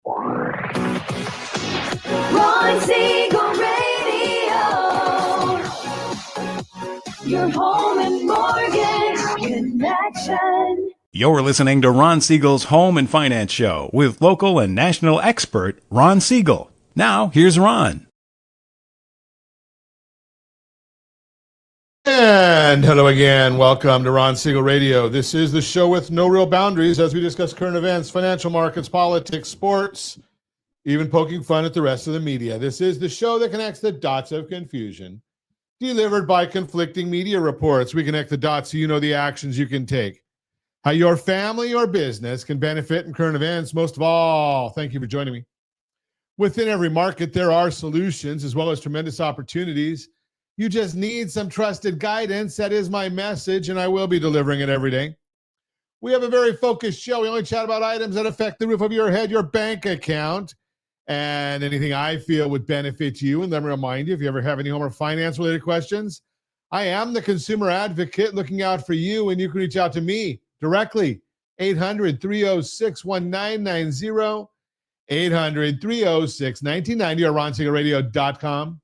Ron Siegel Radio, your home and mortgage connection. You're listening to Ron Siegel's Home and Finance Show with local and national expert Ron Siegel. Now, here's Ron. And hello again. Welcome to Ron Siegel Radio. This is the show with no real boundaries as we discuss current events, financial markets, politics, sports, even poking fun at the rest of the media. This is the show that connects the dots of confusion, delivered by conflicting media reports. We connect the dots so you know the actions you can take, how your family or business can benefit in current events. Most of all, thank you for joining me. Within every market, there are solutions as well as tremendous opportunities. You just need some trusted guidance. That is my message, and I will be delivering it every day. We have a very focused show. We only chat about items that affect the roof of your head, your bank account, and anything I feel would benefit you. And let me remind you, if you ever have any home or finance-related questions, I am the consumer advocate looking out for you, and you can reach out to me directly, 800-306-1990, 800-306-1990, or RonSiegelRadio.com.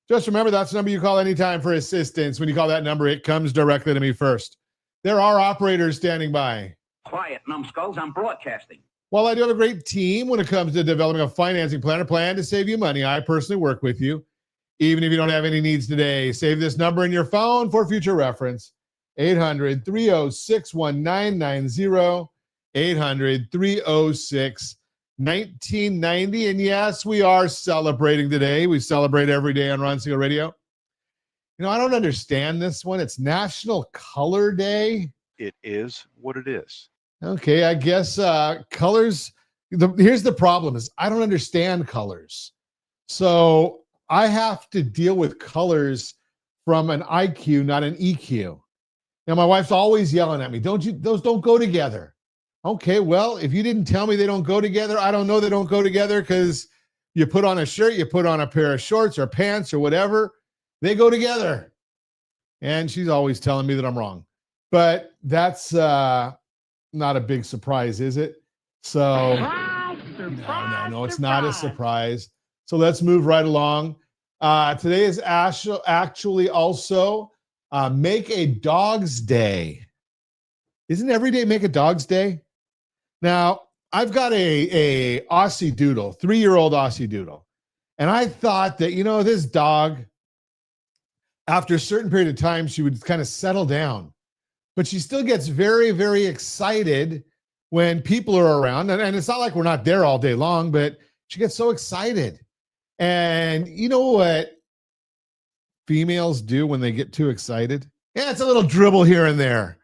Just remember, that's the number you call anytime for assistance. When you call that number, it comes directly to me first. There are operators standing by. Quiet, numbskulls, I'm broadcasting. While I do have a great team when it comes to developing a financing plan or plan to save you money, I personally work with you. Even if you don't have any needs today, save this number in your phone for future reference. 800-306-1990, 800-306-1990. And yes, we are celebrating today. We celebrate every day on Ron Siegel Radio. You know, I don't understand this one. It's National Color Day. It is what it is. Okay, I guess colors. Here's the problem is I don't understand colors. So I have to deal with colors from an IQ, not an EQ. Now, my wife's always yelling at me, those don't go together. Okay, well, if you didn't tell me they don't go together, I don't know they don't go together because you put on a shirt, you put on a pair of shorts or pants or whatever, they go together. And she's always telling me that I'm wrong. But that's not a big surprise, is it? So, no, it's not a surprise. So let's move right along. Today is actually also Make a Dog's Day. Isn't every day Make a Dog's Day? Now, I've got a Aussie Doodle, 3-year-old Aussie Doodle. And I thought that, this dog, after a certain period of time, she would kind of settle down. But she still gets very, very excited when people are around. And it's not like we're not there all day long, but she gets so excited. And you know what females do when they get too excited? Yeah, it's a little dribble here and there.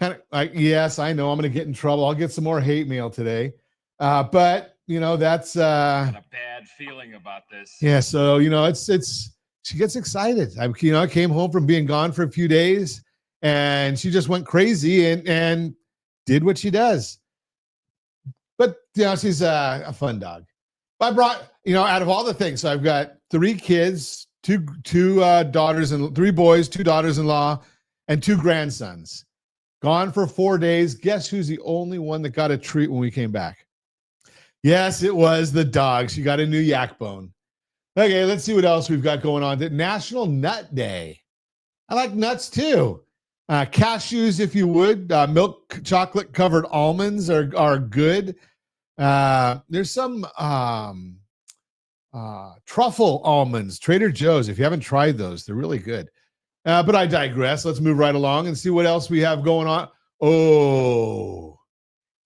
Kind of like, yes, I know I'm going to get in trouble. I'll get some more hate mail today. But, that's... got a bad feeling about this. Yeah, so, she gets excited. I came home from being gone for a few days, and she just went crazy and did what she does. But, she's a fun dog. I brought, out of all the things, so I've got 3 kids, two daughters, and 3 boys, 2 daughters-in-law, and 2 grandsons. Gone for 4 days. Guess who's the only one that got a treat when we came back? Yes, it was the dog. She got a new yak bone. Okay, let's see what else we've got going on. National Nut Day. I like nuts too. Cashews, if you would. Milk chocolate covered almonds are good. There's some truffle almonds, Trader Joe's. If you haven't tried those, they're really good. But I digress. Let's move right along and see what else we have going on. Oh,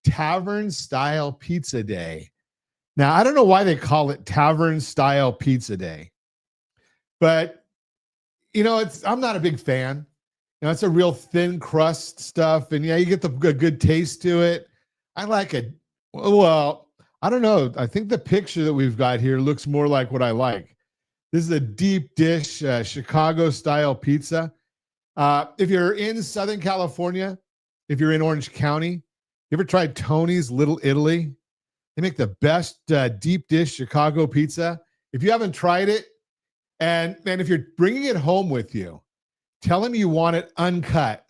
Tavern Style Pizza Day. Now, I don't know why they call it Tavern Style Pizza Day, but I'm not a big fan. It's a real thin crust stuff, and you get a good taste to it. I like it. Well, I don't know. I think the picture that we've got here looks more like what I like. This is a deep dish Chicago style pizza. If you're in Southern California, if you're in Orange County, you ever tried Tony's Little Italy? They make the best deep dish Chicago pizza. If you haven't tried it, and if you're bringing it home with you, tell them you want it uncut.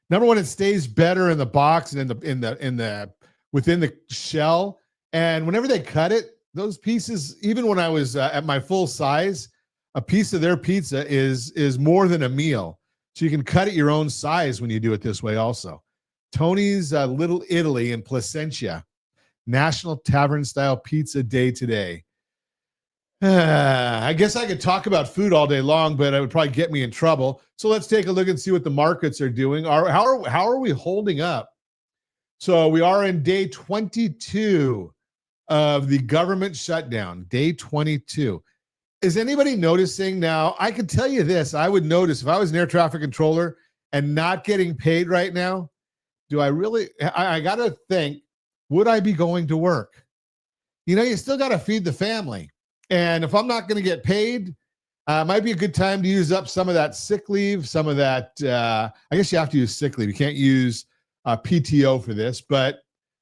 Number one, it stays better in the box and in the within the shell. And whenever they cut it, those pieces, even when I was at my full size, a piece of their pizza is more than a meal. So you can cut it your own size when you do it this way also. Tony's Little Italy in Placentia. National Tavern Style Pizza Day today. I guess I could talk about food all day long, but it would probably get me in trouble. So let's take a look and see what the markets are doing. How are we holding up? So we are in day 22 of the government shutdown, day 22. Is anybody noticing now? I can tell you this. I would notice if I was an air traffic controller and not getting paid right now, do I really, I got to think, would I be going to work? You still got to feed the family. And if I'm not going to get paid, it might be a good time to use up some of that sick leave, some of that, I guess you have to use sick leave. You can't use PTO for this, but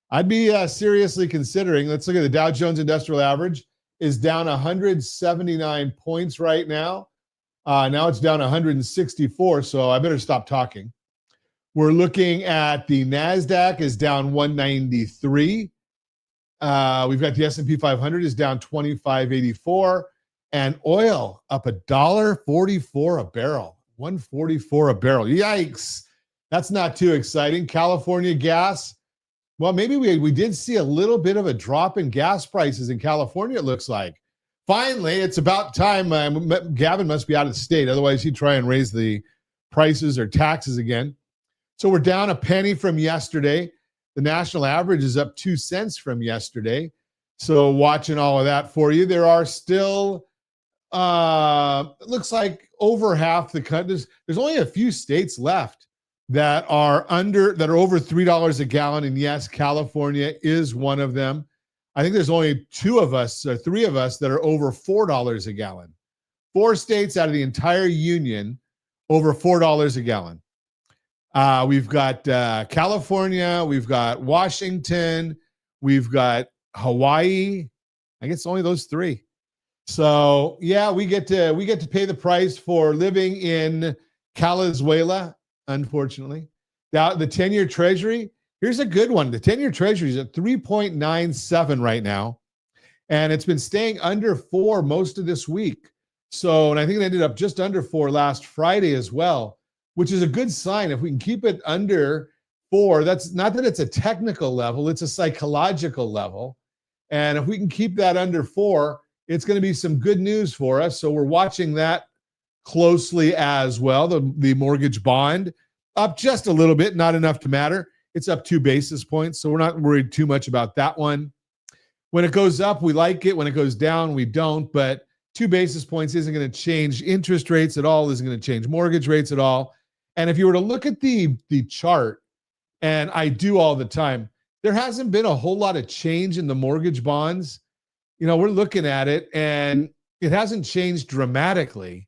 I'd be seriously considering, let's look at the Dow Jones Industrial Average is down 179 points right now. Now it's down 164, so I better stop talking. We're looking at the NASDAQ is down 193. We've got the S&P 500 is down 25.84, and oil up $1.44 a barrel, 144 a barrel. Yikes! That's not too exciting. California gas. Well, maybe we did see a little bit of a drop in gas prices in California. It looks like. Finally, it's about time. Gavin must be out of the state, otherwise he'd try and raise the prices or taxes again. So we're down a penny from yesterday. The national average is up 2 cents from yesterday. So watching all of that for you, there are still, it looks like over half the country. There's only a few states left that are over $3 a gallon. And yes, California is one of them. I think there's only 2 of us or 3 of us that are over $4 a gallon. 4 states out of the entire union over $4 a gallon. We've got California, we've got Washington, we've got Hawaii. I guess only those 3. So yeah, we get to pay the price for living in Calizuela, unfortunately. Now the 10-year Treasury, here's a good one. The 10-year Treasury is at 3.97 right now, and it's been staying under 4 most of this week. So, and I think it ended up just under 4 last Friday as well, which is a good sign. If we can keep it under 4, that's not that it's a technical level, it's a psychological level. And if we can keep that under 4, it's going to be some good news for us. So we're watching that closely as well. The mortgage bond up just a little bit, not enough to matter. It's up 2 basis points. So we're not worried too much about that one. When it goes up, we like it. When it goes down, we don't. But 2 basis points isn't going to change interest rates at all, isn't going to change mortgage rates at all. And if you were to look at the chart, and I do all the time, there hasn't been a whole lot of change in the mortgage bonds. We're looking at it, and it hasn't changed dramatically,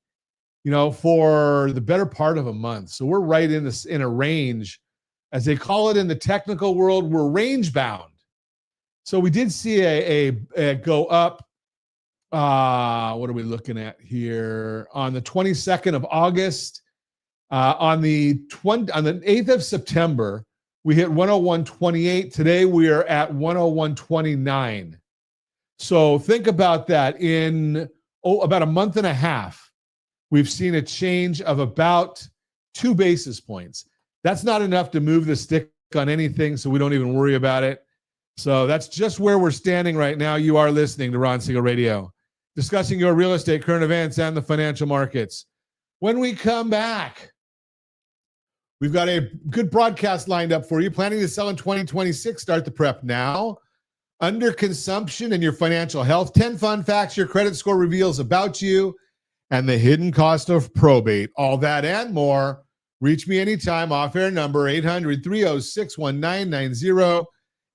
for the better part of a month. So we're right in a range, as they call it in the technical world, we're range bound. So we did see a go up. What are we looking at here? On the 22nd of August, on the 8th of September, we hit 101.28. Today we are at 101.29. So think about that. In about a month and a half, we've seen a change of about 2 basis points. That's not enough to move the stick on anything, so we don't even worry about it. So that's just where we're standing right now. You are listening to Ron Siegel Radio, discussing your real estate, current events, and the financial markets. When we come back, we've got a good broadcast lined up for you. Planning to sell in 2026. Start the prep now. Under consumption and your financial health. 10 fun facts your credit score reveals about you, and the hidden cost of probate. All that and more. Reach me anytime. Off-air number 800-306-1990.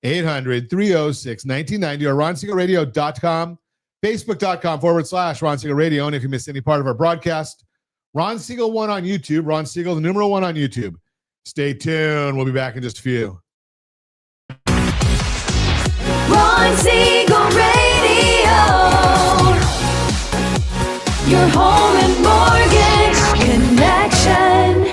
800-306-1990 or RonSiegelRadio.com. Facebook.com/Ron Siegel Radio. And if you missed any part of our broadcast, Ron Siegel 1 on YouTube. Ron Siegel, the numeral 1 on YouTube. Stay tuned. We'll be back in just a few. Ron Siegel Radio. Your home and mortgage connection.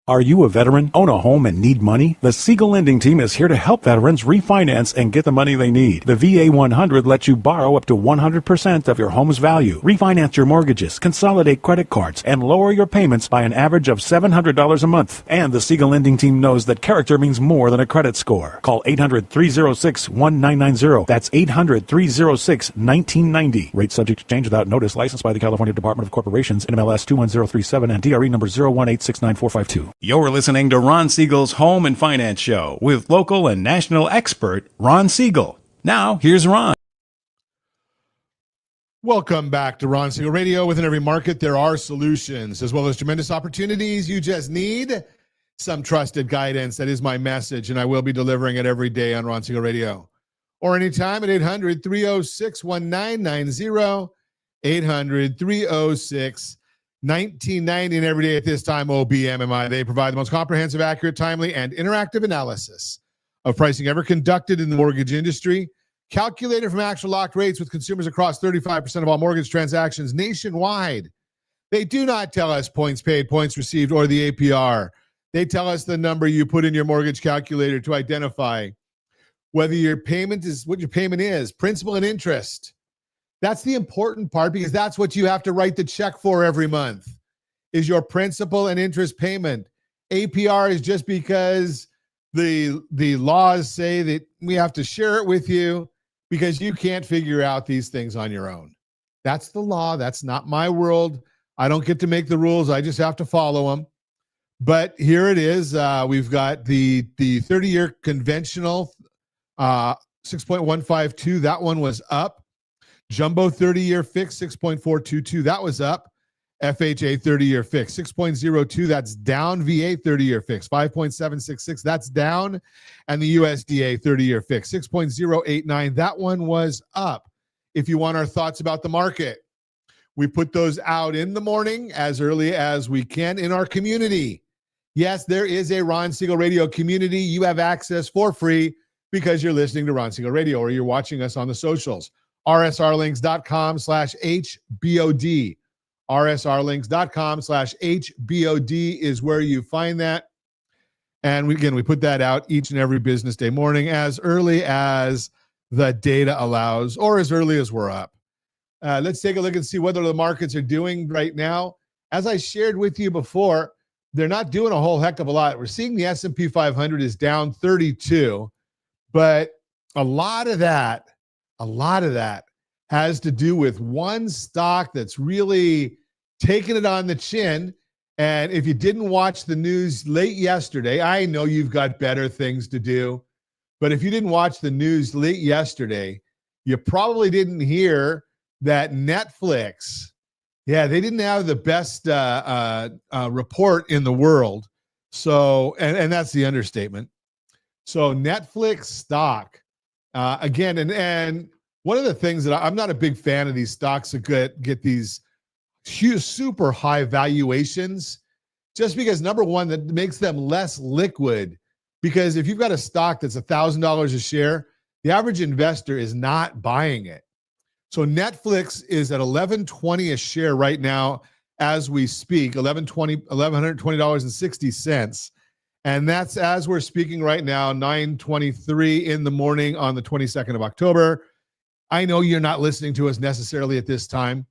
Are you a veteran, own a home, and need money? The Siegel Lending Team is here to help veterans refinance and get the money they need. The VA 100 lets you borrow up to 100% of your home's value, refinance your mortgages, consolidate credit cards, and lower your payments by an average of $700 a month. And the Siegel Lending Team knows that character means more than a credit score. Call 800-306-1990. That's 800-306-1990. Rate subject to change without notice. Licensed by the California Department of Corporations, NMLS 21037, and DRE number 018694452. You're listening to Ron Siegel's Home and Finance Show with local and national expert Ron Siegel. Now, here's Ron. Welcome back to Ron Siegel Radio. Within every market, there are solutions as well as tremendous opportunities. You just need some trusted guidance. That is my message, and I will be delivering it every day on Ron Siegel Radio. Or anytime at 800-306-1990, 800-306-1990, and every day at this time, OBMMI. They provide the most comprehensive, accurate, timely, and interactive analysis of pricing ever conducted in the mortgage industry, calculated from actual locked rates with consumers across 35% of all mortgage transactions nationwide. They do not tell us points paid, points received, or the APR. They tell us the number you put in your mortgage calculator to identify whether your payment is what your payment is, principal and interest. That's the important part, because that's what you have to write the check for every month, is your principal and interest payment. APR is just because the laws say that we have to share it with you because you can't figure out these things on your own. That's the law. That's not my world. I don't get to make the rules. I just have to follow them. But here it is. We've got the 30-year conventional 6.152. That one was up. Jumbo 30-year fix, 6.422. That was up. FHA 30-year fix, 6.02. That's down. VA 30-year fix, 5.766. That's down. And the USDA 30-year fix, 6.089. That one was up. If you want our thoughts about the market, we put those out in the morning as early as we can in our community. Yes, there is a Ron Siegel Radio community. You have access for free because you're listening to Ron Siegel Radio or you're watching us on the socials. rsrlinks.com/HBOD. rsrlinks.com/HBOD is where you find that. And we put that out each and every business day morning as early as the data allows or as early as we're up. Let's take a look and see what the markets are doing right now. As I shared with you before, they're not doing a whole heck of a lot. We're seeing the S&P 500 is down 32, but a lot of that has to do with one stock that's really taking it on the chin. And if you didn't watch the news late yesterday, I know you've got better things to do, but if you didn't watch the news late yesterday, you probably didn't hear that Netflix, they didn't have the best report in the world. So, and that's the understatement. So Netflix stock, again, and one of the things that I'm not a big fan of these stocks that get these huge, super high valuations, just because number one, that makes them less liquid. Because if you've got a stock that's $1,000 a share, the average investor is not buying it. So Netflix is at $11.20 a share right now as we speak, $1,120.60. And that's as we're speaking right now, 9:23 in the morning on the 22nd of October. I know you're not listening to us necessarily at this time.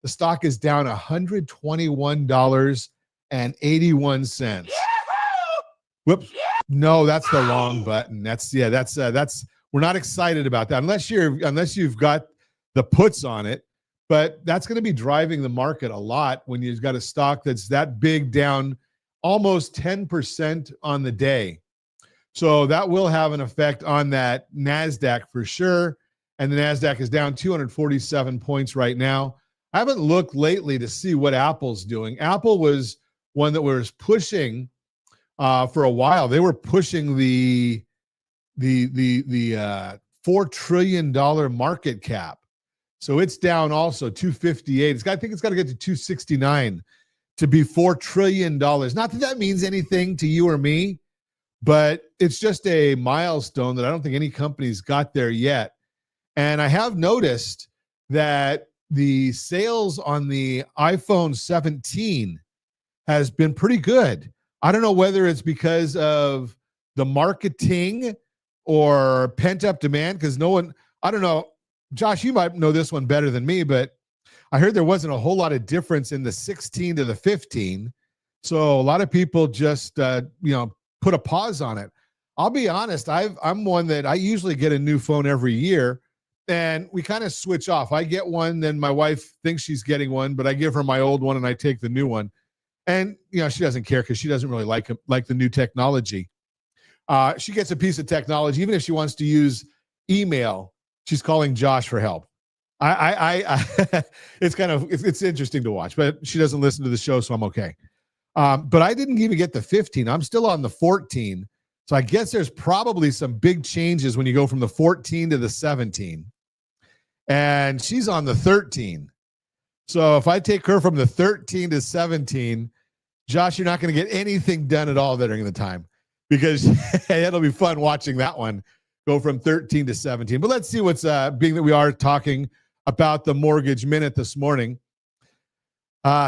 The stock is down $121.81. Whoops. No, that's the wrong button. That's we're not excited about that unless you've got the puts on it, but that's going to be driving the market a lot when you've got a stock that's that big, down almost 10% on the day. So that will have an effect on that NASDAQ for sure. And the NASDAQ is down 247 points right now. I haven't looked lately to see what Apple's doing. Apple was one that was pushing for a while. They were pushing the $4 trillion market cap. So it's down also 258. I think it's got to get to 269 to be $4 trillion. Not that means anything to you or me, but it's just a milestone that I don't think any company's got there yet. And I have noticed that the sales on the iPhone 17 has been pretty good. I don't know whether it's because of the marketing or pent up demand, because I don't know. Josh, you might know this one better than me, but I heard there wasn't a whole lot of difference in the 16 to the 15. So a lot of people just, put a pause on it. I'll be honest. I'm one that I usually get a new phone every year, and we kind of switch off. I get one, then my wife thinks she's getting one, but I give her my old one and I take the new one. And, she doesn't care because she doesn't really like the new technology. She gets a piece of technology, even if she wants to use email, she's calling Josh for help. It's interesting to watch, but she doesn't listen to the show, so I'm okay. But I didn't even get the 15. I'm still on the 14. So I guess there's probably some big changes when you go from the 14 to the 17. And she's on the 13. So if I take her from the 13 to 17, Josh, you're not going to get anything done at all during the time, because it'll be fun watching that one go from 13 to 17. But let's see what's being that we are talking about the mortgage minute this morning.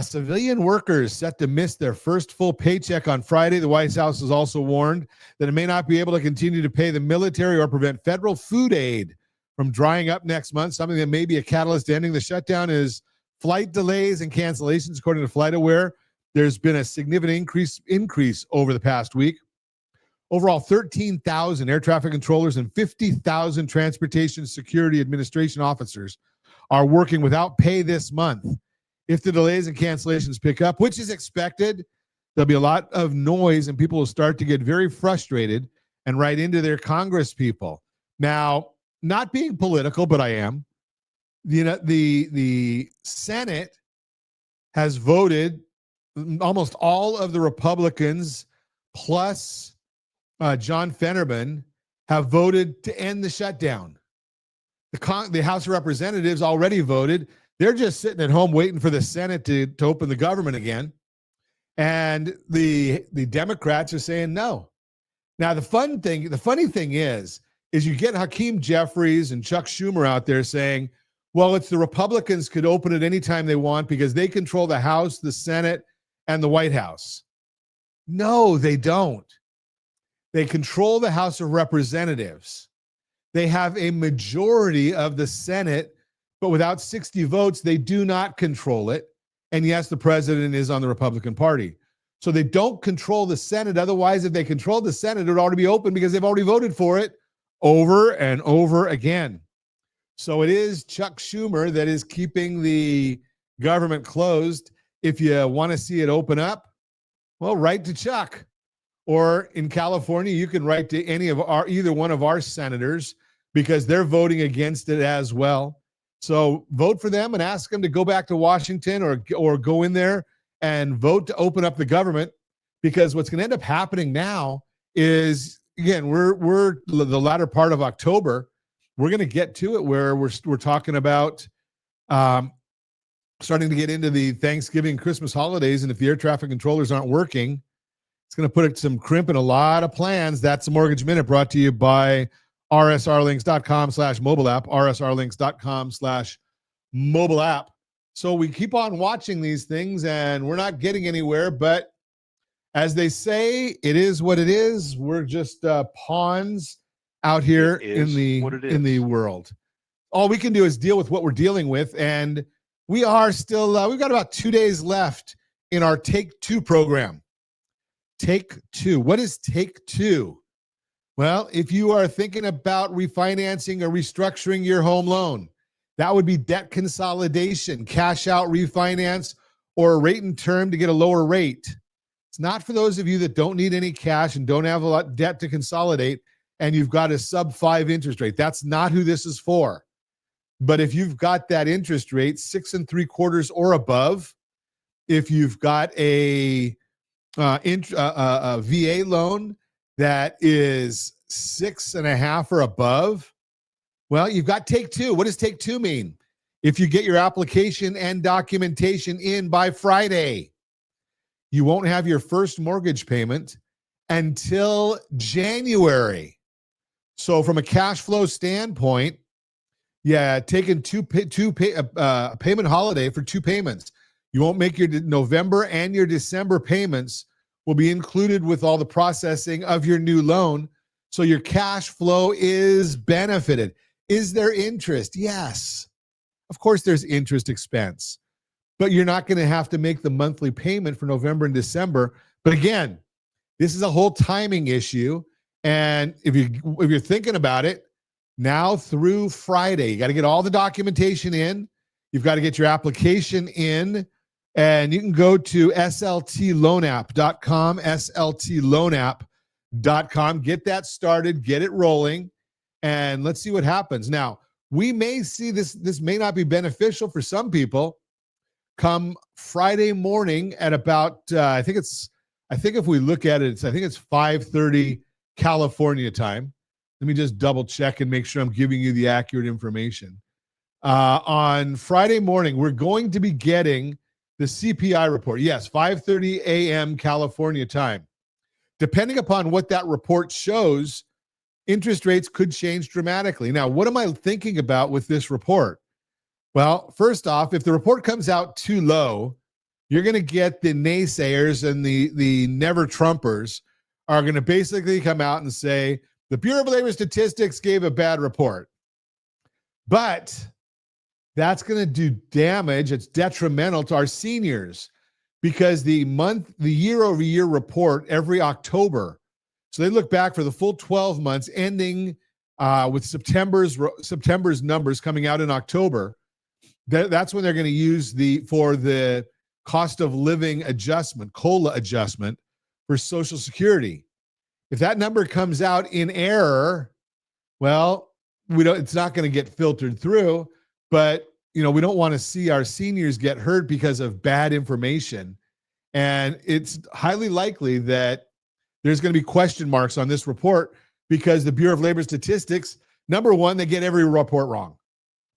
Civilian workers set to miss their first full paycheck on Friday. The White House has also warned that it may not be able to continue to pay the military or prevent federal food aid from drying up next month. Something that may be a catalyst to ending the shutdown is flight delays and cancellations. According to FlightAware, there's been a significant increase over the past week. Overall, 13,000 air traffic controllers and 50,000 transportation security administration officers are working without pay this month. If the delays and cancellations pick up, which is expected, there'll be a lot of noise and people will start to get very frustrated and write into their Congress people. Now, not being political, but I am. The Senate has voted, almost all of the Republicans plus John Fetterman have voted to end the shutdown. The House of Representatives already voted. They're just sitting at home waiting for the Senate to open the government again. And the Democrats are saying no. Now, the funny thing is you get Hakeem Jeffries and Chuck Schumer out there saying, well, it's the Republicans could open it anytime they want because they control the House, the Senate, and the White House. No, they don't. They control the House of Representatives. They have a majority of the Senate, but without 60 votes, they do not control it. And yes, the president is on the Republican Party. So they don't control the Senate. Otherwise, if they controlled the Senate, it would already be open because they've already voted for it over and over again. So it is Chuck Schumer that is keeping the government closed. If you want to see it open up, well, write to Chuck. Or in California, you can write to either one of our senators because they're voting against it as well. So vote for them and ask them to go back to Washington or go in there and vote to open up the government, because what's going to end up happening now is, again, we're the latter part of October. We're going to get to it where we're talking about starting to get into the Thanksgiving, Christmas holidays, and if the air traffic controllers aren't working, it's going to put some crimp in a lot of plans. That's the Mortgage Minute, brought to you by rsrlinks.com/mobile app, rsrlinks.com/mobile app. So we keep on watching these things and we're not getting anywhere, but as they say, it is what it is. We're just pawns out here in the world. All we can do is deal with what we're dealing with, and we are still we've got about 2 days left in our Take Two program. Take Two. What is Take Two? Well, if you are thinking about refinancing or restructuring your home loan, that would be debt consolidation, cash out refinance, or a rate and term to get a lower rate. It's not for those of you that don't need any cash and don't have a lot of debt to consolidate and you've got a sub-5 interest rate. That's not who this is for. But if you've got that interest rate, 6 3/4 or above, if you've got a VA loan that is 6.5 or above, well, you've got Take Two. What does Take Two mean? If you get your application and documentation in by Friday, you won't have your first mortgage payment until January. So from a cash flow standpoint, taking payment holiday for 2 payments. You won't make your November and your December payments will be included with all the processing of your new loan. So your cash flow is benefited. Is there interest? Yes. Of course, there's interest expense, but you're not going to have to make the monthly payment for November and December. But again, this is a whole timing issue. And if you're thinking about it, now through Friday, you got to get all the documentation in. You've got to get your application in, and you can go to sltloanapp.com, sltloanapp.com. Get that started, get it rolling, and let's see what happens. Now, we may see this may not be beneficial for some people come Friday morning at about, I think if we look at it, I think it's 5:30 California time. Let me just double check and make sure I'm giving you the accurate information. On Friday morning, we're going to be getting the CPI report. Yes, 5:30 a.m. California time. Depending upon what that report shows, interest rates could change dramatically. Now, what am I thinking about with this report? Well, first off, if the report comes out too low, you're going to get the naysayers and the never Trumpers are going to basically come out and say, the Bureau of Labor Statistics gave a bad report. But that's going to do damage. It's detrimental to our seniors because the year-over-year report every October. So they look back for the full 12 months ending with September's numbers coming out in October. That's when they're going to use for the cost of living adjustment, COLA adjustment for Social Security. If that number comes out in error, well, it's not going to get filtered through, but we don't want to see our seniors get hurt because of bad information. And it's highly likely that there's going to be question marks on this report because the Bureau of Labor Statistics, number one, they get every report wrong.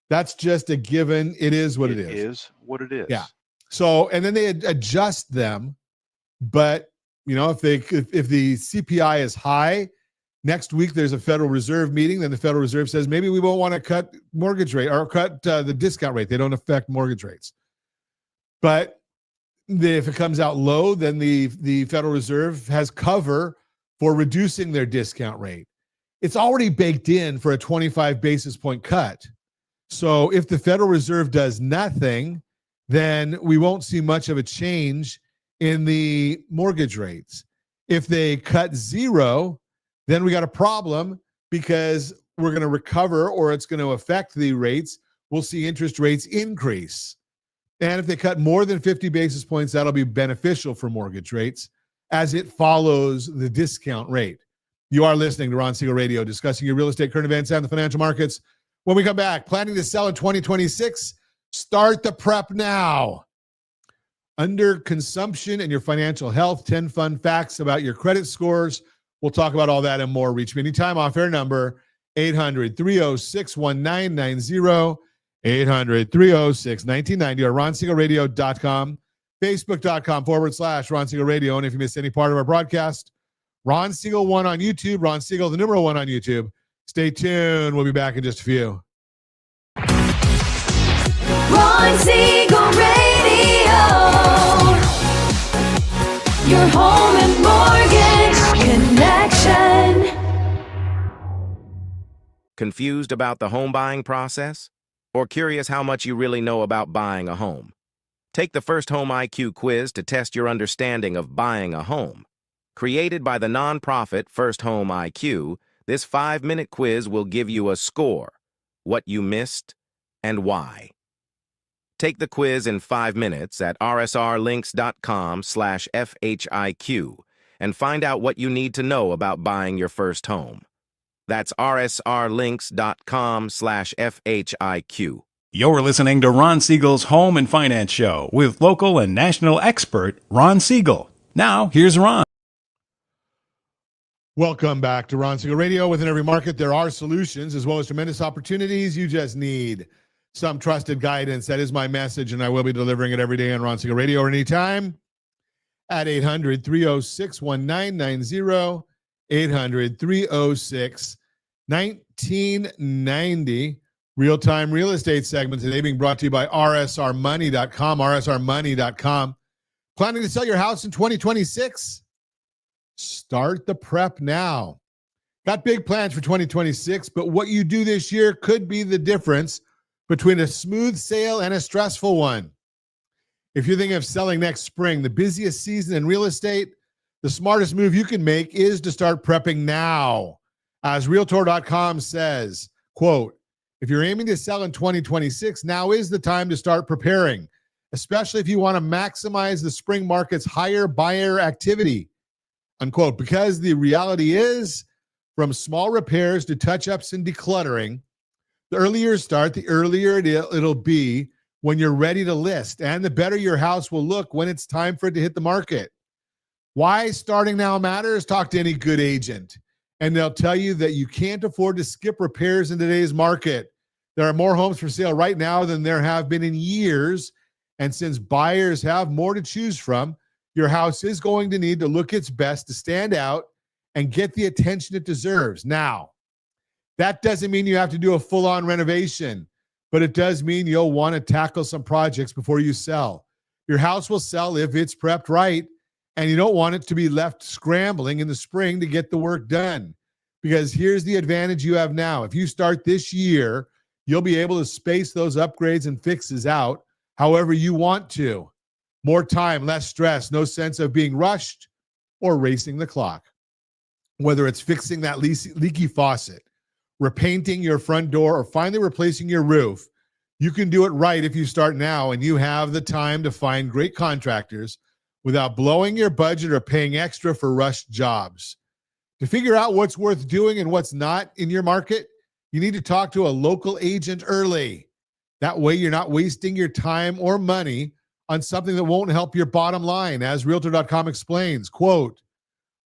That's just a given. It is what it is. It is what it is. Yeah. So, and then they adjust them. But, if the CPI is high, next week there's a Federal Reserve meeting, then the Federal Reserve says, maybe we won't want to cut mortgage rate or cut the discount rate. They don't affect mortgage rates. But if it comes out low, then the Federal Reserve has cover for reducing their discount rate. It's already baked in for a 25 basis point cut. So if the Federal Reserve does nothing, then we won't see much of a change in the mortgage rates. If they cut zero, then we got a problem because we're going to recover or it's going to affect the rates. We'll see interest rates increase. And if they cut more than 50 basis points, that'll be beneficial for mortgage rates as it follows the discount rate. You are listening to Ron Siegel Radio, discussing your real estate, current events, and the financial markets. When we come back, planning to sell in 2026, start the prep now. Under consumption and your financial health, 10 fun facts about your credit scores. We'll talk about all that and more. Reach me anytime. Off-air number 800-306-1990, 800-306-1990, or RonSiegelRadio.com, Facebook.com/Ron Siegel Radio. And if you missed any part of our broadcast, Ron Siegel 1 on YouTube, Ron Siegel, the number 1 on YouTube. Stay tuned. We'll be back in just a few. Ron Siegel Radio. Your home and mortgage connection. Confused about the home buying process? Or curious how much you really know about buying a home? Take the First Home IQ quiz to test your understanding of buying a home. Created by the nonprofit First Home IQ, this 5-minute quiz will give you a score, what you missed, and why. Take the quiz in 5 minutes at rsrlinks.com/FHIQ and find out what you need to know about buying your first home. That's rsrlinks.com/FHIQ. You're listening to Ron Siegel's Home and Finance Show with local and national expert Ron Siegel. Now, here's Ron. Welcome back to Ron Siegel Radio. Within every market, there are solutions as well as tremendous opportunities. You just need some trusted guidance. That is my message, and I will be delivering it every day on Ron Siegel Radio or anytime at 800-306-1990, 800-306-1990. Real-time real estate segment today being brought to you by rsrmoney.com, rsrmoney.com. Planning to sell your house in 2026? Start the prep now. Got big plans for 2026, but what you do this year could be the difference between a smooth sale and a stressful one. If you're thinking of selling next spring, the busiest season in real estate, the smartest move you can make is to start prepping now. As Realtor.com says, quote, if you're aiming to sell in 2026, now is the time to start preparing, especially if you want to maximize the spring market's higher buyer activity, unquote, because the reality is, from small repairs to touch-ups and decluttering, the earlier you start, the earlier it'll be when you're ready to list, and the better your house will look when it's time for it to hit the market. Why starting now matters? Talk to any good agent, and they'll tell you that you can't afford to skip repairs in today's market. There are more homes for sale right now than there have been in years, and since buyers have more to choose from, your house is going to need to look its best to stand out and get the attention it deserves. Now, that doesn't mean you have to do a full-on renovation, but it does mean you'll want to tackle some projects before you sell. Your house will sell if it's prepped right, and you don't want it to be left scrambling in the spring to get the work done. Because here's the advantage you have now. If you start this year, you'll be able to space those upgrades and fixes out however you want to. More time, less stress, no sense of being rushed or racing the clock. Whether it's fixing that leaky faucet, repainting your front door, or finally replacing your roof, you can do it right if you start now, and you have the time to find great contractors without blowing your budget or paying extra for rushed jobs. To figure out what's worth doing and what's not in your market, you need to talk to a local agent early. That way you're not wasting your time or money on something that won't help your bottom line. As Realtor.com explains, quote,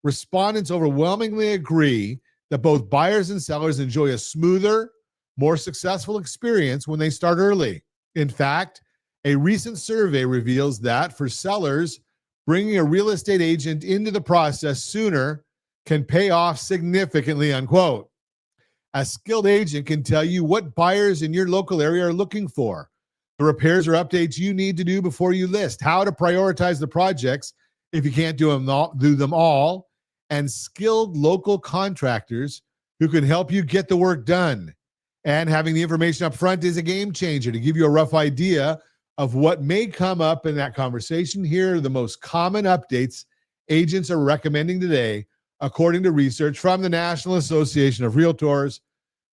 respondents overwhelmingly agree that both buyers and sellers enjoy a smoother, more successful experience when they start early. In fact, a recent survey reveals that for sellers, bringing a real estate agent into the process sooner can pay off significantly, unquote. A skilled agent can tell you what buyers in your local area are looking for, the repairs or updates you need to do before you list, how to prioritize the projects if you can't do them all, and skilled local contractors who can help you get the work done. And having the information up front is a game changer. To give you a rough idea of what may come up in that conversation, here are the most common updates agents are recommending today, according to research from the National Association of Realtors,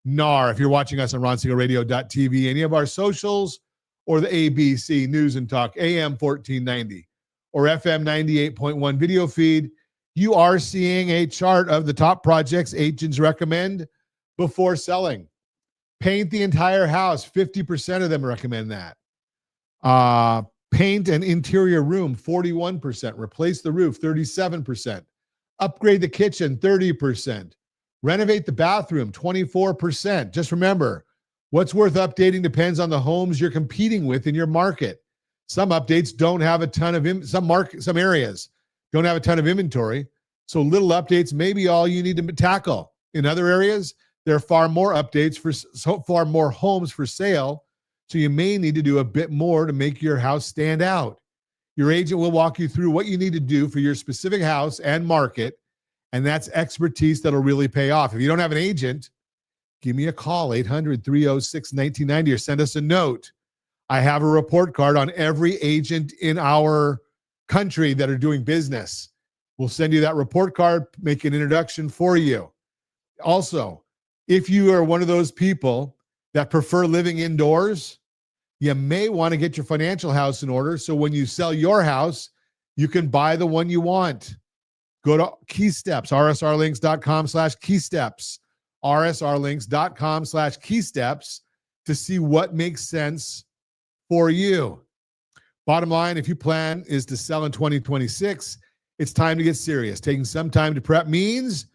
NAR. If you're watching us on RonSiegelRadio.tv, any of our socials, or the ABC News and Talk AM 1490 or FM 98.1 video feed, you are seeing a chart of the top projects agents recommend before selling. Paint the entire house. 50% of them recommend that. Paint an interior room. 41%. Replace the roof. 37%. Upgrade the kitchen. 30%. Renovate the bathroom. 24%. Just remember, what's worth updating depends on the homes you're competing with in your market. Some updates don't have a ton of some areas don't have a ton of inventory, so little updates may be all you need to tackle. In other areas, there are far more updates far more homes for sale, so you may need to do a bit more to make your house stand out. Your agent will walk you through what you need to do for your specific house and market, and that's expertise that'll really pay off. If you don't have an agent, give me a call, 800-306-1990, or send us a note. I have a report card on every agent in our country that are doing business. We'll send you that report card, make an introduction for you. Also, if you are one of those people that prefer living indoors, you may want to get your financial house in order so when you sell your house, you can buy the one you want. Go to KeySteps, rsrlinks.com/keysteps, rsrlinks.com/keysteps to see what makes sense for you. Bottom line, if your plan is to sell in 2026, it's time to get serious. Taking some time to prep means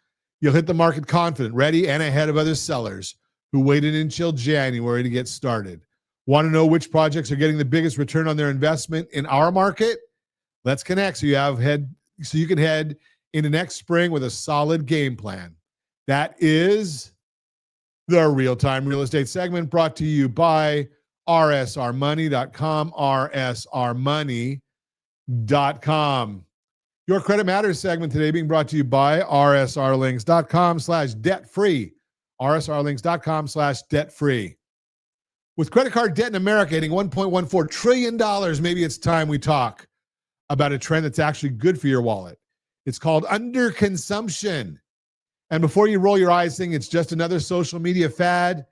you'll hit the market confident, ready, and ahead of other sellers who waited until January to get started. Want to know which projects are getting the biggest return on their investment in our market? Let's connect so you can head into next spring with a solid game plan. That is the Real-Time Real Estate segment brought to you by rsrmoney.com, rsrmoney.com. Your Credit Matters segment today being brought to you by rsrlinks.com/debt-free. rsrlinks.com/debt-free. With credit card debt in America hitting $1.14 trillion, maybe it's time we talk about a trend that's actually good for your wallet. It's called underconsumption. And before you roll your eyes thinking it's just another social media fad,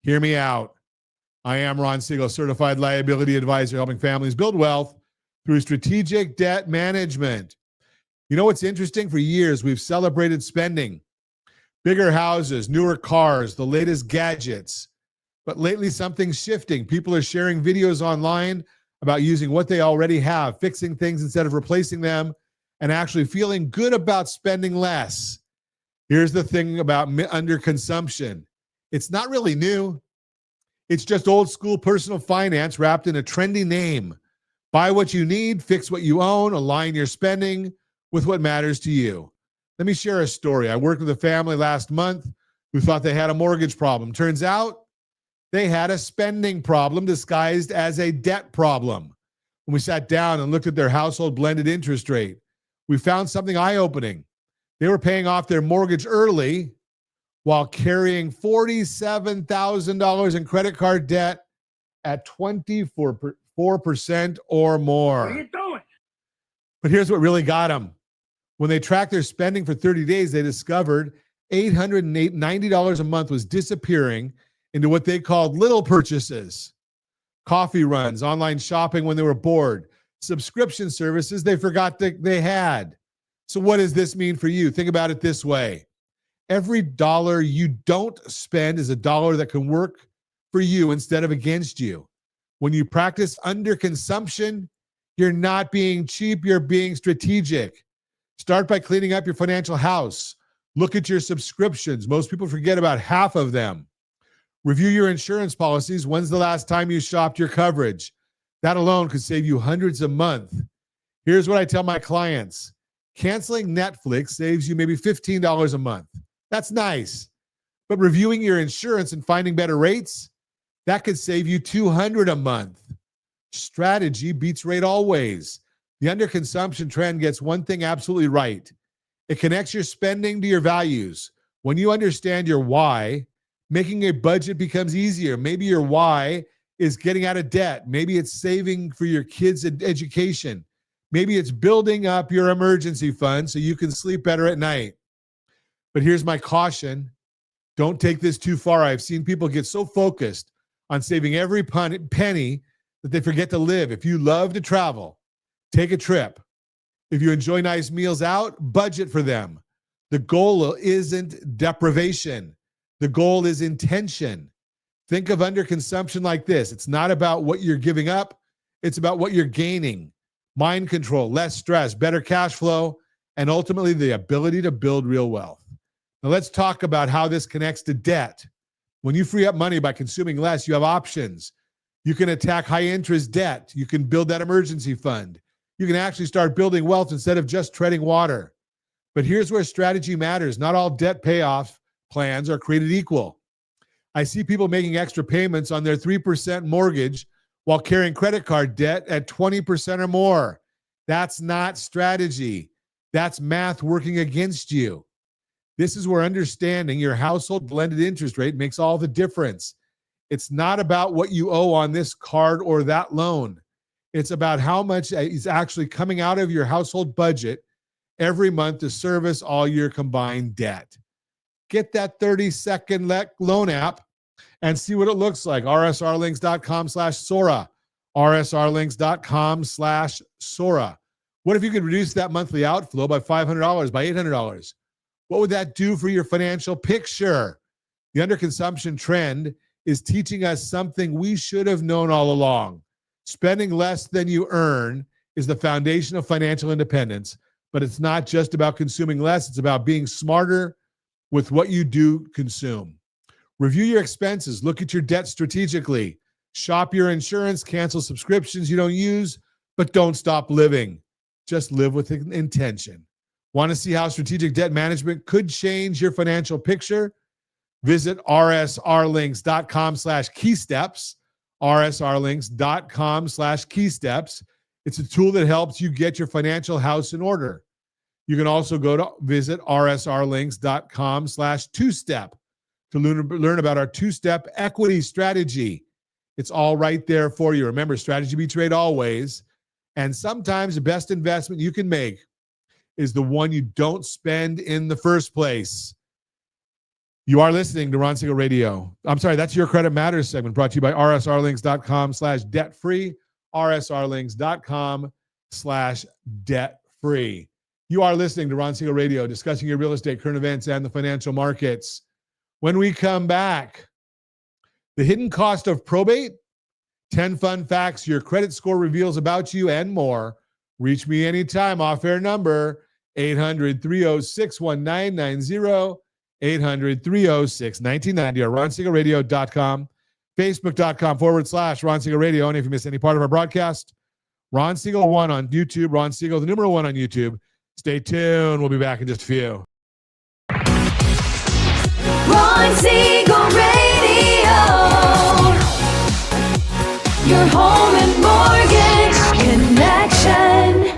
hear me out. I am Ron Siegel, Certified Liability Advisor, helping families build wealth through strategic debt management. You know what's interesting? For years, we've celebrated spending. Bigger houses, newer cars, the latest gadgets. But lately, something's shifting. People are sharing videos online about using what they already have, fixing things instead of replacing them, and actually feeling good about spending less. Here's the thing about underconsumption. It's not really new. It's just old school personal finance wrapped in a trendy name. Buy what you need, fix what you own, align your spending with what matters to you. Let me share a story. I worked with a family last month who thought they had a mortgage problem. Turns out they had a spending problem disguised as a debt problem. When we sat down and looked at their household blended interest rate, we found something eye-opening. They were paying off their mortgage early while carrying $47,000 in credit card debt at 24% or more. What are you doing? But here's what really got them. When they tracked their spending for 30 days, they discovered $890 a month was disappearing into what they called little purchases. Coffee runs, online shopping when they were bored, subscription services they forgot that they had. So what does this mean for you? Think about it this way. Every dollar you don't spend is a dollar that can work for you instead of against you. When you practice underconsumption, you're not being cheap, you're being strategic. Start by cleaning up your financial house. Look at your subscriptions. Most people forget about half of them. Review your insurance policies. When's the last time you shopped your coverage? That alone could save you hundreds a month. Here's what I tell my clients. Canceling Netflix saves you maybe $15 a month. That's nice. But reviewing your insurance and finding better rates, that could save you $200 a month. Strategy beats rate always. The underconsumption trend gets one thing absolutely right. It connects your spending to your values. When you understand your why, making a budget becomes easier. Maybe your why is getting out of debt. Maybe it's saving for your kids' education. Maybe it's building up your emergency fund so you can sleep better at night. But here's my caution. Don't take this too far. I've seen people get so focused on saving every penny that they forget to live. If you love to travel, take a trip. If you enjoy nice meals out, budget for them. The goal isn't deprivation. The goal is intention. Think of underconsumption like this. It's not about what you're giving up. It's about what you're gaining. Mind control, less stress, better cash flow, and ultimately the ability to build real wealth. Now let's talk about how this connects to debt. When you free up money by consuming less, you have options. You can attack high interest debt. You can build that emergency fund. You can actually start building wealth instead of just treading water. But here's where strategy matters. Not all debt payoff plans are created equal. I see people making extra payments on their 3% mortgage while carrying credit card debt at 20% or more. That's not strategy. That's math working against you. This is where understanding your household blended interest rate makes all the difference. It's not about what you owe on this card or that loan. It's about how much is actually coming out of your household budget every month to service all your combined debt. Get that 30-second loan app and see what it looks like. rsrlinks.com/Sora. rsrlinks.com/Sora. What if you could reduce that monthly outflow by $500, by $800? What would that do for your financial picture? The underconsumption trend is teaching us something we should have known all along. Spending less than you earn is the foundation of financial independence, but it's not just about consuming less. It's about being smarter with what you do consume. Review your expenses. Look at your debt strategically. Shop your insurance. Cancel subscriptions you don't use, but don't stop living. Just live with intention. Want to see how strategic debt management could change your financial picture? Visit rsrlinks.com/keysteps. rsrlinks.com/keysteps. It's a tool that helps you get your financial house in order. You can also visit rsrlinks.com/2step to learn about our two-step equity strategy. It's all right there for you. Remember, strategy beats trade always. And sometimes the best investment you can make is the one you don't spend in the first place. You are listening to Ron Siegel Radio. I'm sorry, that's your Credit Matters segment brought to you by rsrlinks.com/debt-free, rsrlinks.com/debt-free. You are listening to Ron Siegel Radio, discussing your real estate, current events, and the financial markets. When we come back, the hidden cost of probate, 10 fun facts your credit score reveals about you, and more. Reach me anytime. Off-air number, 800-306-1990, 800-306-1990, or ronsiegelradio.com, facebook.com/Ron Siegel Radio. And if you miss any part of our broadcast, Ron Siegel 1 on YouTube, Ron Siegel, the number 1 on YouTube. Stay tuned. We'll be back in just a few. Ron Siegel Radio. Your home and mortgage connection.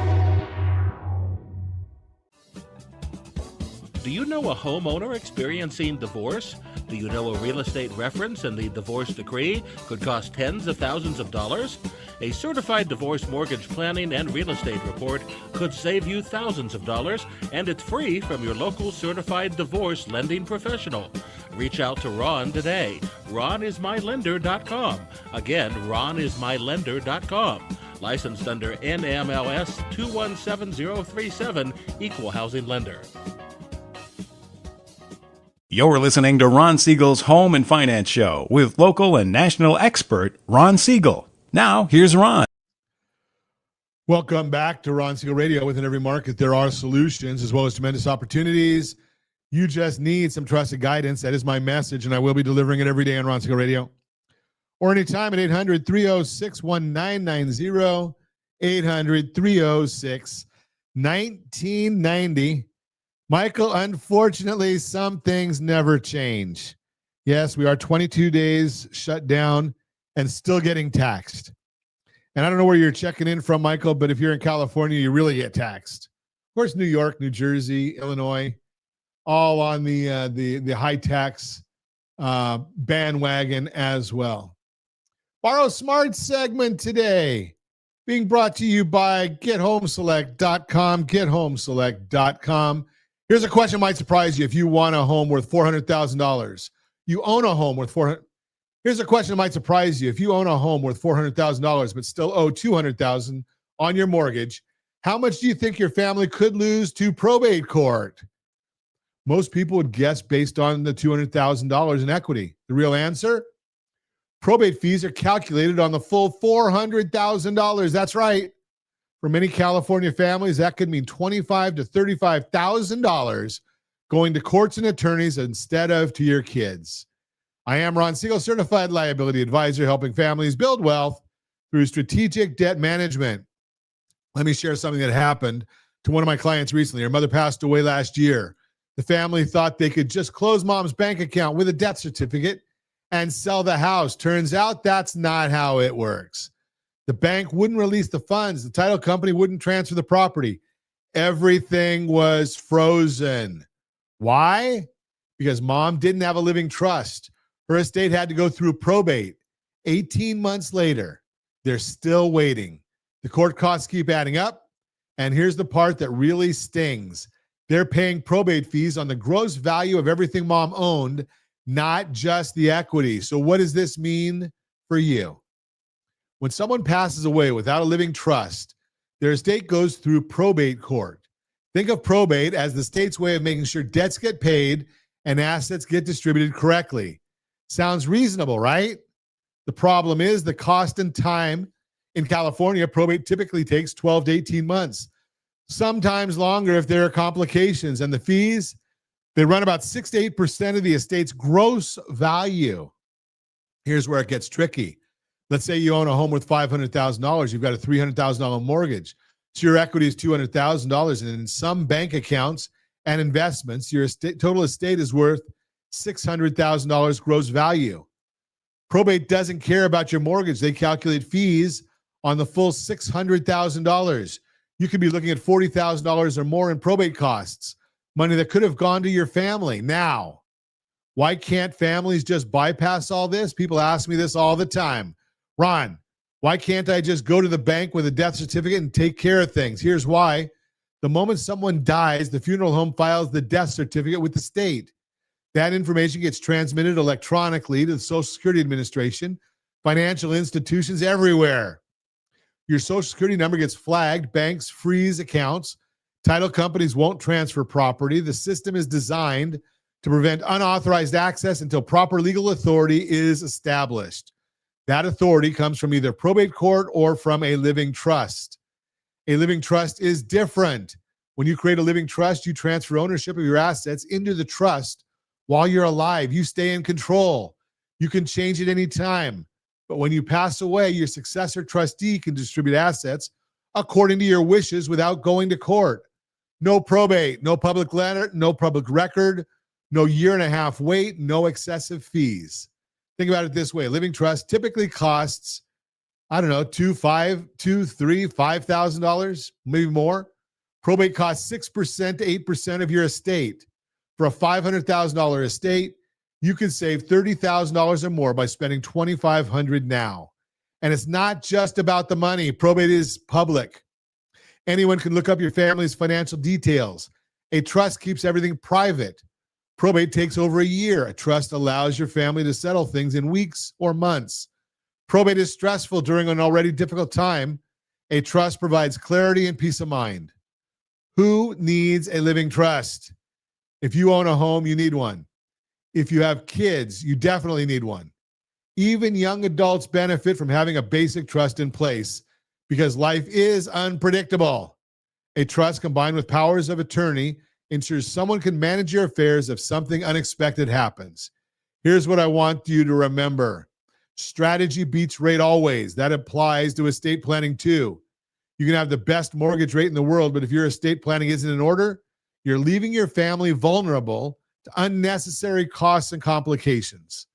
Do you know a homeowner experiencing divorce? Do you know a real estate reference and the divorce decree could cost tens of thousands of dollars? A certified divorce mortgage planning and real estate report could save you thousands of dollars, and it's free from your local certified divorce lending professional. Reach out to Ron today. RonIsMyLender.com. Again, RonIsMyLender.com. Licensed under NMLS 217037, Equal Housing Lender. You're listening to Ron Siegel's Home and Finance Show with local and national expert Ron Siegel. Now, here's Ron. Welcome back to Ron Siegel Radio. Within every market, there are solutions as well as tremendous opportunities. You just need some trusted guidance. That is my message, and I will be delivering it every day on Ron Siegel Radio. Or anytime at 800-306-1990, 800-306-1990. Michael, unfortunately, some things never change. Yes, we are 22 days shut down and still getting taxed. And I don't know where you're checking in from, Michael, but if you're in California, you really get taxed. Of course, New York, New Jersey, Illinois, all on the high tax bandwagon as well. Borrow Smart segment today being brought to you by GetHomeSelect.com, GetHomeSelect.com. Here's a question that might surprise you if you want a home worth $400,000. You own a home worth $400,000. Here's a question that might surprise you if you own a home worth $400,000 but still owe $200,000 on your mortgage. How much do you think your family could lose to probate court? Most people would guess based on the $200,000 in equity. The real answer? Probate fees are calculated on the full $400,000. That's right. For many California families, that could mean $25,000 to $35,000 going to courts and attorneys instead of to your kids. I am Ron Siegel, Certified Liability Advisor, helping families build wealth through strategic debt management. Let me share something that happened to one of my clients recently. Her mother passed away last year. The family thought they could just close mom's bank account with a death certificate and sell the house. Turns out that's not how it works. The bank wouldn't release the funds. The title company wouldn't transfer the property. Everything was frozen. Why? Because mom didn't have a living trust. Her estate had to go through probate. 18 months later, they're still waiting. The court costs keep adding up. And here's the part that really stings. They're paying probate fees on the gross value of everything mom owned, not just the equity. So what does this mean for you? When someone passes away without a living trust, their estate goes through probate court. Think of probate as the state's way of making sure debts get paid and assets get distributed correctly. Sounds reasonable, right? The problem is the cost and time. In California, probate typically takes 12 to 18 months, sometimes longer if there are complications. And the fees, they run about 6 to 8% of the estate's gross value. Here's where it gets tricky. Let's say you own a home worth $500,000. You've got a $300,000 mortgage. So your equity is $200,000. And in some bank accounts and investments, your total estate is worth $600,000 gross value. Probate doesn't care about your mortgage. They calculate fees on the full $600,000. You could be looking at $40,000 or more in probate costs, money that could have gone to your family. Now, why can't families just bypass all this? People ask me this all the time. Ron, why can't I just go to the bank with a death certificate and take care of things? Here's why. The moment someone dies, the funeral home files the death certificate with the state. That information gets transmitted electronically to the Social Security Administration, financial institutions everywhere. Your Social Security number gets flagged, banks freeze accounts, title companies won't transfer property. The system is designed to prevent unauthorized access until proper legal authority is established. That authority comes from either probate court or from a living trust. A living trust is different. When you create a living trust, you transfer ownership of your assets into the trust while you're alive. You stay in control. You can change it anytime. But when you pass away, your successor trustee can distribute assets according to your wishes without going to court. No probate, no public letter, no public record, no year-and-a-half wait, no excessive fees. Think about it this way. A living trust typically costs, I don't know, $5,000, maybe more. Probate costs 6% to 8% of your estate. For a $500,000 estate, you can save $30,000 or more by spending $2,500 now. And it's not just about the money. Probate is public. Anyone can look up your family's financial details. A trust keeps everything private. Probate takes over a year. A trust allows your family to settle things in weeks or months. Probate is stressful during an already difficult time. A trust provides clarity and peace of mind. Who needs a living trust? If you own a home, you need one. If you have kids, you definitely need one. Even young adults benefit from having a basic trust in place because life is unpredictable. A trust combined with powers of attorney ensures someone can manage your affairs if something unexpected happens. Here's what I want you to remember. Strategy beats rate always. That applies to estate planning too. You can have the best mortgage rate in the world, but if your estate planning isn't in order, you're leaving your family vulnerable to unnecessary costs and complications.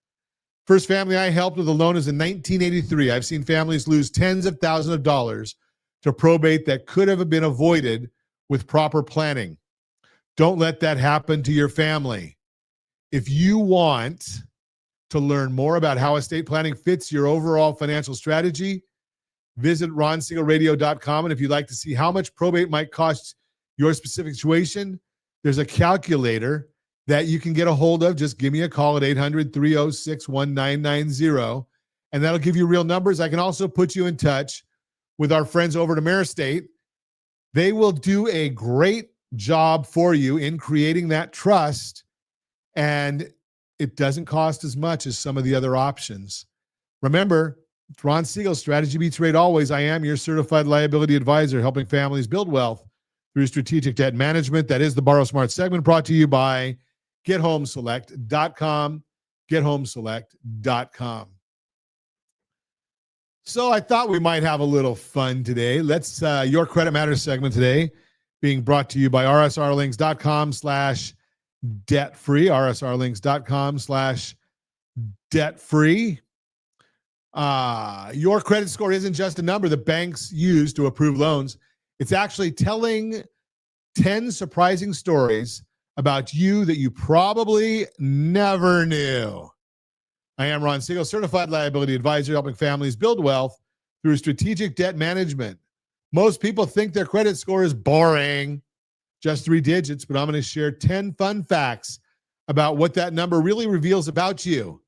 First family I helped with a loan is in 1983. I've seen families lose tens of thousands of dollars to probate that could have been avoided with proper planning. Don't let that happen to your family. If you want to learn more about how estate planning fits your overall financial strategy, visit ronsiegelradio.com. And if you'd like to see how much probate might cost your specific situation, there's a calculator that you can get a hold of. Just give me a call at 800-306-1990, and that'll give you real numbers. I can also put you in touch with our friends over at AmeriState. They will do a great job for you in creating that trust, and it doesn't cost as much as some of the other options. Remember, it's Ron Siegel, Strategy Beats Rate Always. I am your certified liability advisor, helping families build wealth through strategic debt management. That is the Borrow Smart segment, brought to you by GetHomeSelect.com, GetHomeSelect.com. So I thought we might have a little fun today. Let's Your Credit Matters segment today being brought to you by rsrlinks.com/debt-free, rsrlinks.com/debt-free. Your credit score isn't just a number that banks use to approve loans. It's actually telling 10 surprising stories about you that you probably never knew. I am Ron Siegel, Certified Liability Advisor, helping families build wealth through strategic debt management. Most people think their credit score is boring, just 3 digits, but I'm going to share 10 fun facts about what that number really reveals about you.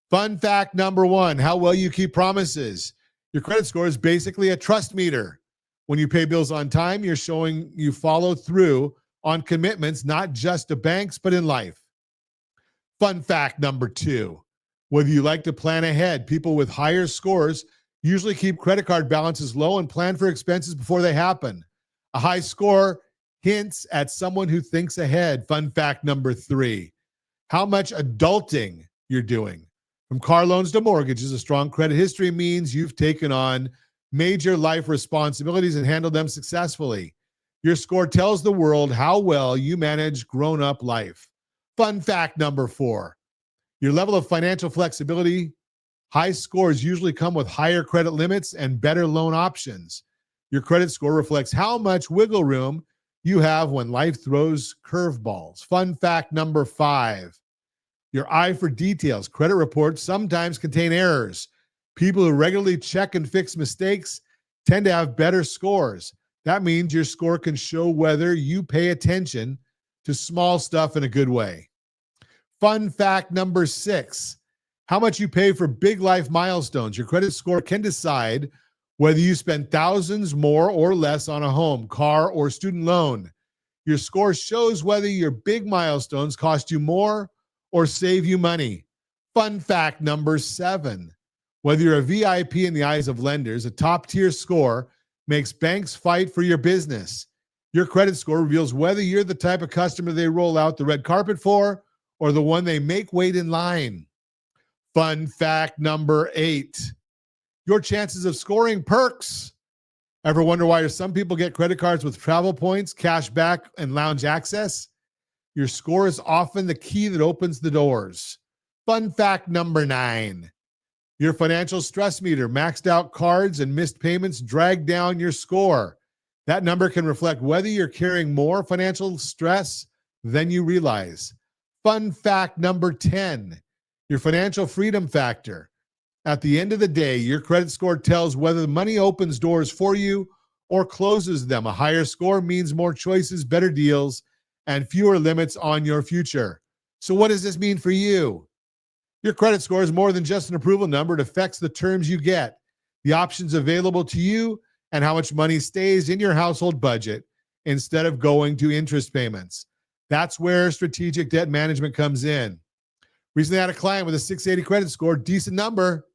Fun fact number 1, how well you keep promises. Your credit score is basically a trust meter. When you pay bills on time, you're showing you follow through on commitments, not just to banks, but in life. Fun fact number 2, whether you like to plan ahead, people with higher scores usually keep credit card balances low and plan for expenses before they happen. A high score hints at someone who thinks ahead. Fun fact number 3, how much adulting you're doing. From car loans to mortgages, a strong credit history means you've taken on major life responsibilities and handled them successfully. Your score tells the world how well you manage grown-up life. Fun fact number 4, your level of financial flexibility. High scores usually come with higher credit limits and better loan options. Your credit score reflects how much wiggle room you have when life throws curveballs. Fun fact number 5, your eye for details. Credit reports sometimes contain errors. People who regularly check and fix mistakes tend to have better scores. That means your score can show whether you pay attention to small stuff in a good way. Fun fact number 6, how much you pay for big life milestones. Your credit score can decide whether you spend thousands more or less on a home, car, or student loan. Your score shows whether your big milestones cost you more or save you money. Fun fact number 7, whether you're a VIP in the eyes of lenders, a top-tier score makes banks fight for your business. Your credit score reveals whether you're the type of customer they roll out the red carpet for or the one they make wait in line. Fun fact number 8, your chances of scoring perks. Ever wonder why some people get credit cards with travel points, cash back, and lounge access? Your score is often the key that opens the doors. Fun fact number 9, your financial stress meter, maxed out cards and missed payments drag down your score. That number can reflect whether you're carrying more financial stress than you realize. Fun fact number 10, your financial freedom factor. At the end of the day, your credit score tells whether the money opens doors for you or closes them. A higher score means more choices, better deals, and fewer limits on your future. So what does this mean for you? Your credit score is more than just an approval number. It affects the terms you get, the options available to you, and how much money stays in your household budget instead of going to interest payments. That's where strategic debt management comes in. Recently, I had a client with a 680 credit score, decent number,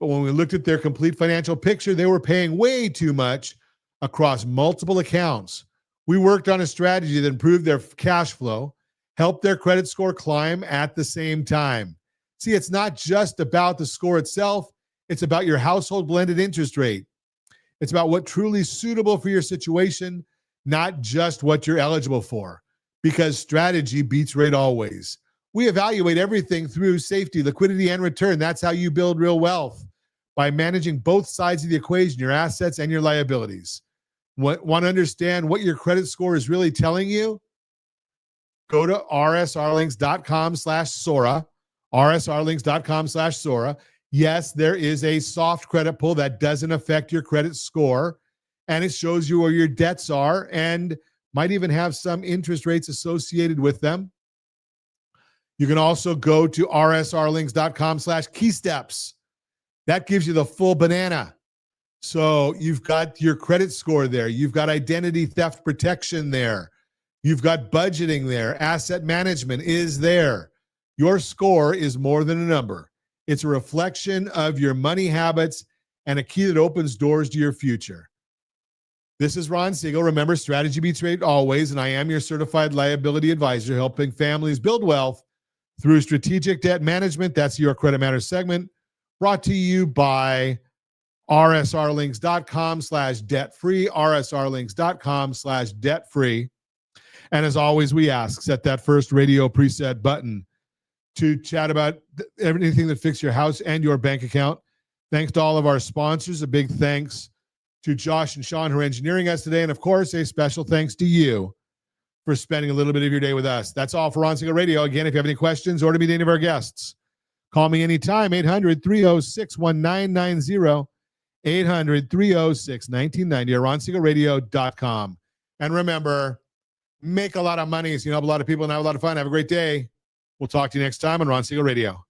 but when we looked at their complete financial picture, they were paying way too much across multiple accounts. We worked on a strategy that improved their cash flow, helped their credit score climb at the same time. See, it's not just about the score itself. It's about your household blended interest rate. It's about what truly is suitable for your situation, not just what you're eligible for, because strategy beats rate always. We evaluate everything through safety, liquidity, and return. That's how you build real wealth, by managing both sides of the equation, your assets and your liabilities. Want to understand what your credit score is really telling you? Go to rsrlinks.com/Sora, rsrlinks.com/Sora. Yes, there is a soft credit pull that doesn't affect your credit score, and it shows you where your debts are and might even have some interest rates associated with them. You can also go to rsrlinks.com/keysteps. That gives you the full banana. So you've got your credit score there. You've got identity theft protection there. You've got budgeting there. Asset management is there. Your score is more than a number. It's a reflection of your money habits and a key that opens doors to your future. This is Ron Siegel. Remember, strategy beats rate always, and I am your certified liability advisor, helping families build wealth through strategic debt management. That's your Credit Matters segment, brought to you by rsrlinks.com/debt-free, rsrlinks.com/debt-free. And as always, we ask, set that first radio preset button to chat about everything that fixes your house and your bank account. Thanks to all of our sponsors. A big thanks to Josh and Sean who are engineering us today. And of course, a special thanks to you for spending a little bit of your day with us. That's all for Ron Siegel Radio. Again, if you have any questions or to meet any of our guests, call me anytime, 800-306-1990, 800-306-1990, or ronsiegelradio.com. And remember, make a lot of money so you help a lot of people and have a lot of fun. Have a great day. We'll talk to you next time on Ron Siegel Radio.